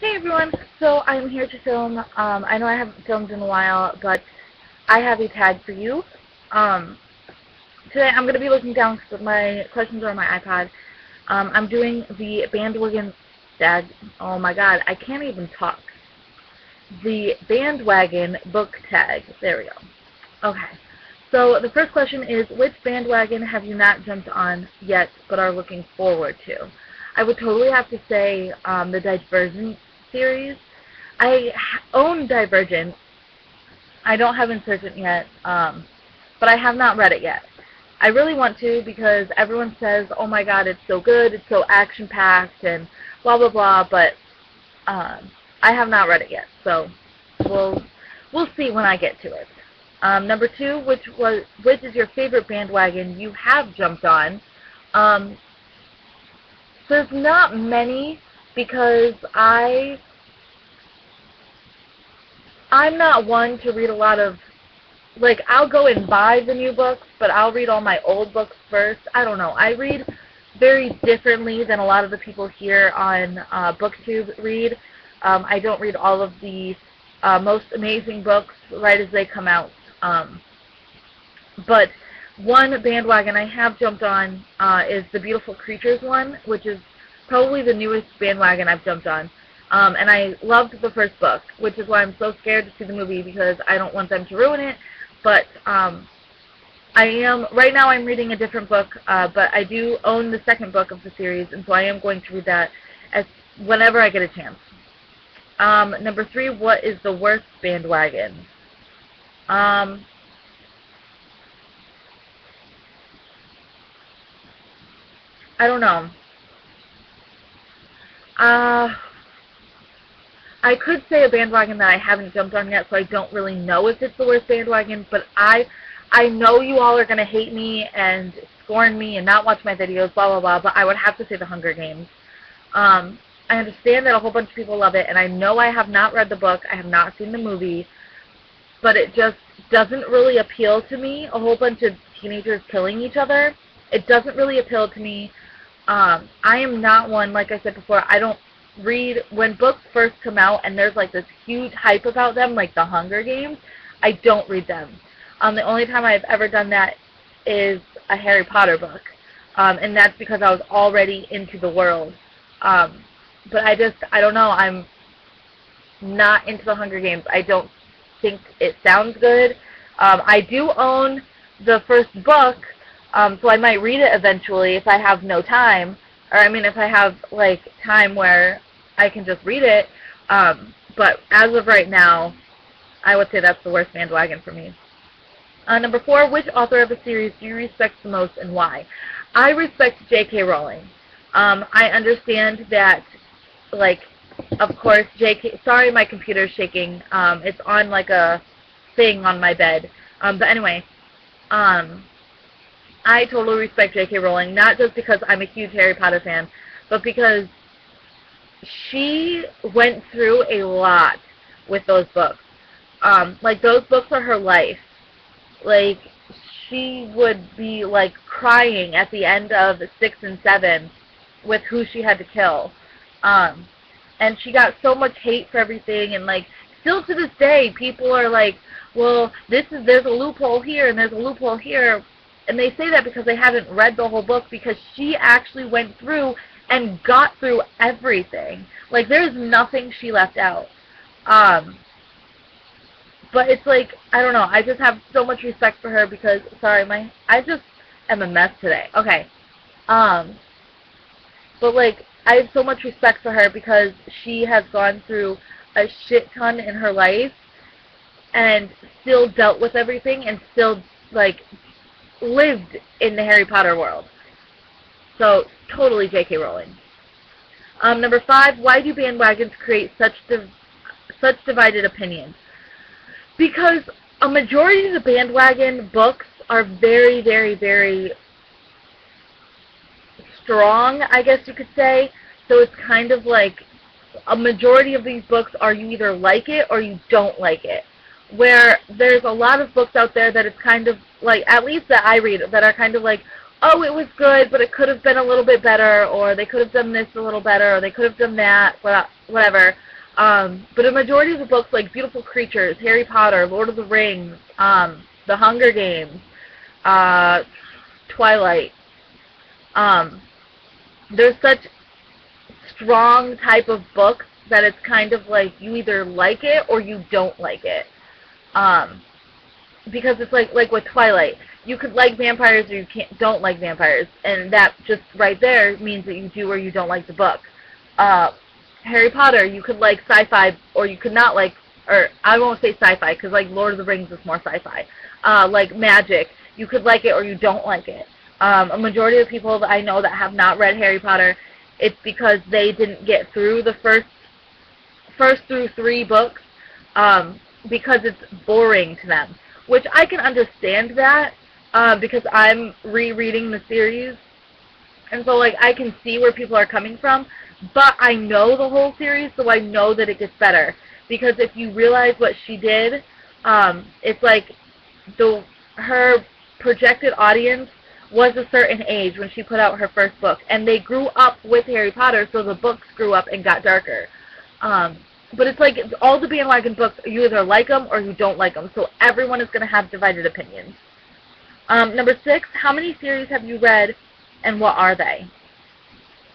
Hey everyone, so I'm here to film. I know I haven't filmed in a while, but I have a tag for you. Today I'm going to be looking down because my questions are on my iPad. I'm doing the Bandwagon tag. Oh my god, I can't even talk. The Bandwagon Book Tag. There we go. Okay, so the first question is, which bandwagon have you not jumped on yet but are looking forward to? I would totally have to say the Divergent series. I own Divergent. I don't have Insurgent yet, but I have not read it yet. I really want to because everyone says, oh my god, it's so good, it's so action-packed, and blah, blah, blah, but I have not read it yet, so we'll see when I get to it. Number two, which is your favorite bandwagon you have jumped on? There's not many because I'm not one to read a lot of, like, I'll go and buy the new books, but I'll read all my old books first. I don't know. I read very differently than a lot of the people here on BookTube read. I don't read all of the most amazing books right as they come out. But one bandwagon I have jumped on is the Beautiful Creatures one, which is probably the newest bandwagon I've jumped on. And I loved the first book, which is why I'm so scared to see the movie because I don't want them to ruin it. But right now I'm reading a different book, but I do own the second book of the series, and so I am going to read that whenever I get a chance. Number three, what is the worst bandwagon? I don't know. I could say a bandwagon that I haven't jumped on yet, so I don't really know if it's the worst bandwagon, but I know you all are going to hate me and scorn me and not watch my videos, blah, blah, blah, but I would have to say The Hunger Games. I understand that a whole bunch of people love it, and I know I have not read the book, I have not seen the movie, but it just doesn't really appeal to me, a whole bunch of teenagers killing each other. It doesn't really appeal to me. I am not one, like I said before, I don't read, when books first come out and there's like this huge hype about them, like The Hunger Games, I don't read them. The only time I've ever done that is a Harry Potter book, and that's because I was already into the world. But I don't know, I'm not into The Hunger Games. I don't think it sounds good. I do own the first book, so I might read it eventually if I have no time, or I mean if I have like time where I can just read it, but as of right now, I would say that's the worst bandwagon for me. Number four, which author of a series do you respect the most and why? I respect J.K. Rowling. I understand that, like, of course, J.K. Sorry, my computer's shaking. It's on like a thing on my bed. But anyway, I totally respect J.K. Rowling, not just because I'm a huge Harry Potter fan, but because she went through a lot with those books. Like, those books are her life. Like, she would be, like, crying at the end of 6 and 7 with who she had to kill. And she got so much hate for everything, and, like, still to this day, people are like, well, there's a loophole here, and there's a loophole here. And they say that because they haven't read the whole book, because she actually went through and got through everything. Like, there's nothing she left out. But it's like, I don't know, I just have so much respect for her because, sorry, I just am a mess today. Okay. But, like, I have so much respect for her because she has gone through a shit ton in her life and still dealt with everything and still, like, lived in the Harry Potter world. So, totally J.K. Rowling. Number five, why do bandwagons create such divided opinions? Because a majority of the bandwagon books are very, very, very strong, I guess you could say. So it's kind of like a majority of these books are you either like it or you don't like it. Where there's a lot of books out there that it's kind of like, at least that I read, that are kind of like, oh, it was good, but it could have been a little bit better, or they could have done this a little better, or they could have done that, whatever. But a majority of the books, like Beautiful Creatures, Harry Potter, Lord of the Rings, The Hunger Games, Twilight, there's such strong type of books that it's kind of like you either like it or you don't like it. Because it's like with Twilight, you could like vampires or you don't like vampires, and that just right there means that you do or you don't like the book. Harry Potter, you could like sci-fi or you could not like, or I won't say sci-fi because like Lord of the Rings is more sci-fi. Like magic, you could like it or you don't like it. A majority of people that I know that have not read Harry Potter, it's because they didn't get through the first through 3 books because it's boring to them, which I can understand that because I'm rereading the series, and so like I can see where people are coming from, but I know the whole series, so I know that it gets better, because if you realize what she did, it's like her projected audience was a certain age when she put out her first book, and they grew up with Harry Potter, so the books grew up and got darker. But it's like all the Bandwagon books, you either like them or you don't like them, so everyone is going to have divided opinions. Number 6, how many series have you read, and what are they?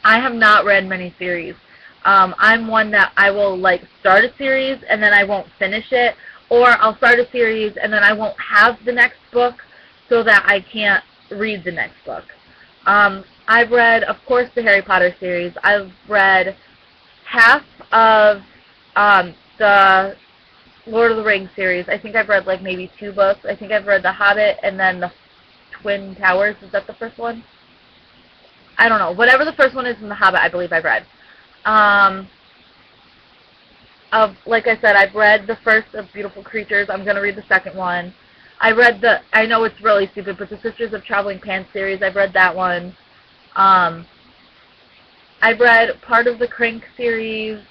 I have not read many series. I'm one that I will like start a series and then I won't finish it, or I'll start a series and then I won't have the next book so that I can't read the next book. I've read, of course, the Harry Potter series. I've read half of the Lord of the Rings series. I think I've read like maybe 2 books. I think I've read The Hobbit and then the Twin Towers. Is that the first one? I don't know. Whatever the first one is in The Hobbit, I believe I've read. Like I said, I've read the first of Beautiful Creatures. I'm going to read the second one. I read I know it's really stupid, but the Sisters of Traveling Pants series, I've read that one. I've read part of the Crank series.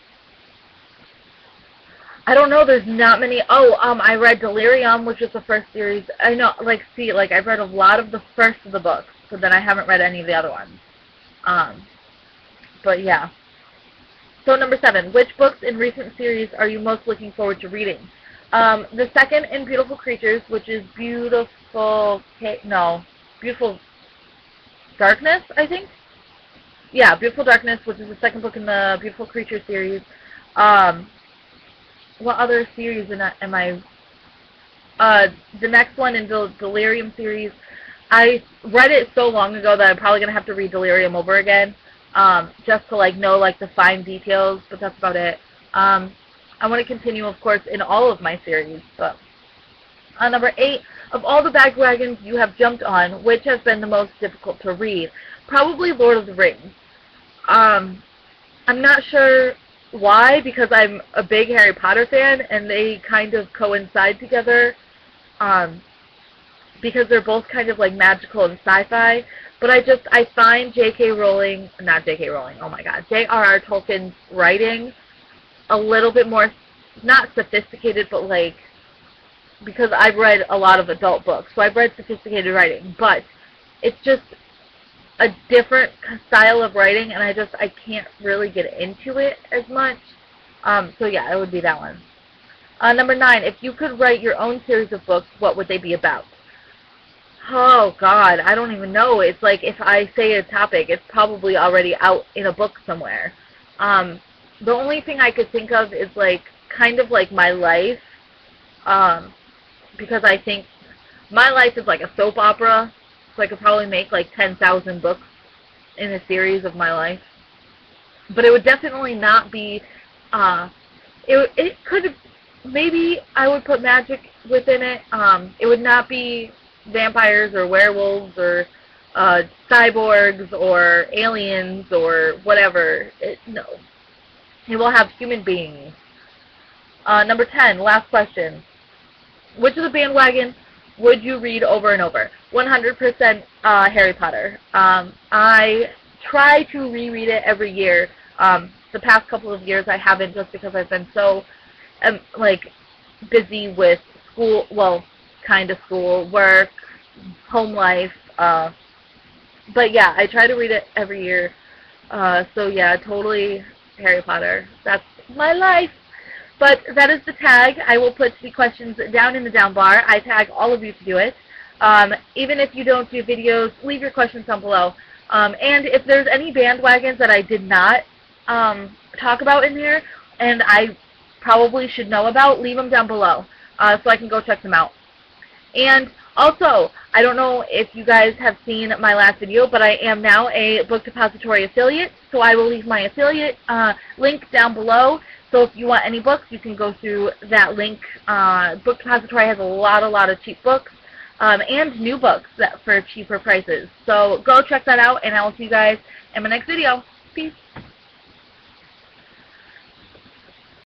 I don't know, there's not many. I read Delirium, which was the first series. I know, I've read a lot of the first of the books, but then I haven't read any of the other ones. But yeah. So number 7, which books in recent series are you most looking forward to reading? The second in Beautiful Creatures, which is Beautiful Darkness, I think? Yeah, Beautiful Darkness, which is the second book in the Beautiful Creatures series. What other series am I? The next one in the Delirium series. I read it so long ago that I'm probably going to have to read Delirium over again, just to know the fine details, but that's about it. I want to continue, of course, in all of my series. But number 8, of all the bandwagons you have jumped on, which has been the most difficult to read? Probably Lord of the Rings. I'm not sure why, because I'm a big Harry Potter fan, and they kind of coincide together, because they're both kind of magical and sci-fi. But I find J.R.R. Tolkien's writing a little bit more, not sophisticated, but because I've read a lot of adult books, so I've read sophisticated writing, but it's just a different style of writing, and I can't really get into it as much. So yeah, it would be that one. Number 9, if you could write your own series of books, what would they be about? Oh God, I don't even know. It's if I say a topic, it's probably already out in a book somewhere. The only thing I could think of is kind of my life, because I think my life is like a soap opera, so I could probably make 10,000 books in a series of my life. But it would definitely not be, it could, maybe I would put magic within it. It would not be vampires or werewolves or cyborgs or aliens or whatever. No. It will have human beings. Number 10, last question. Which of the bandwagon would you read over and over? 100% Harry Potter. I try to reread it every year. The past couple of years I haven't, just because I've been so busy with school, well, kind of school, work, home life, But yeah, I try to read it every year. So yeah, totally Harry Potter. That's my life. But that is the tag. I will put the questions down in the down bar. I tag all of you to do it. Even if you don't do videos, leave your questions down below. And if there's any bandwagons that I did not talk about in here, and I probably should know about, leave them down below so I can go check them out. And also, I don't know if you guys have seen my last video, but I am now a Book Depository affiliate, so I will leave my affiliate link down below. So if you want any books, you can go through that link. Book Depository has a lot of cheap books and new books for cheaper prices. So go check that out, and I will see you guys in my next video. Peace.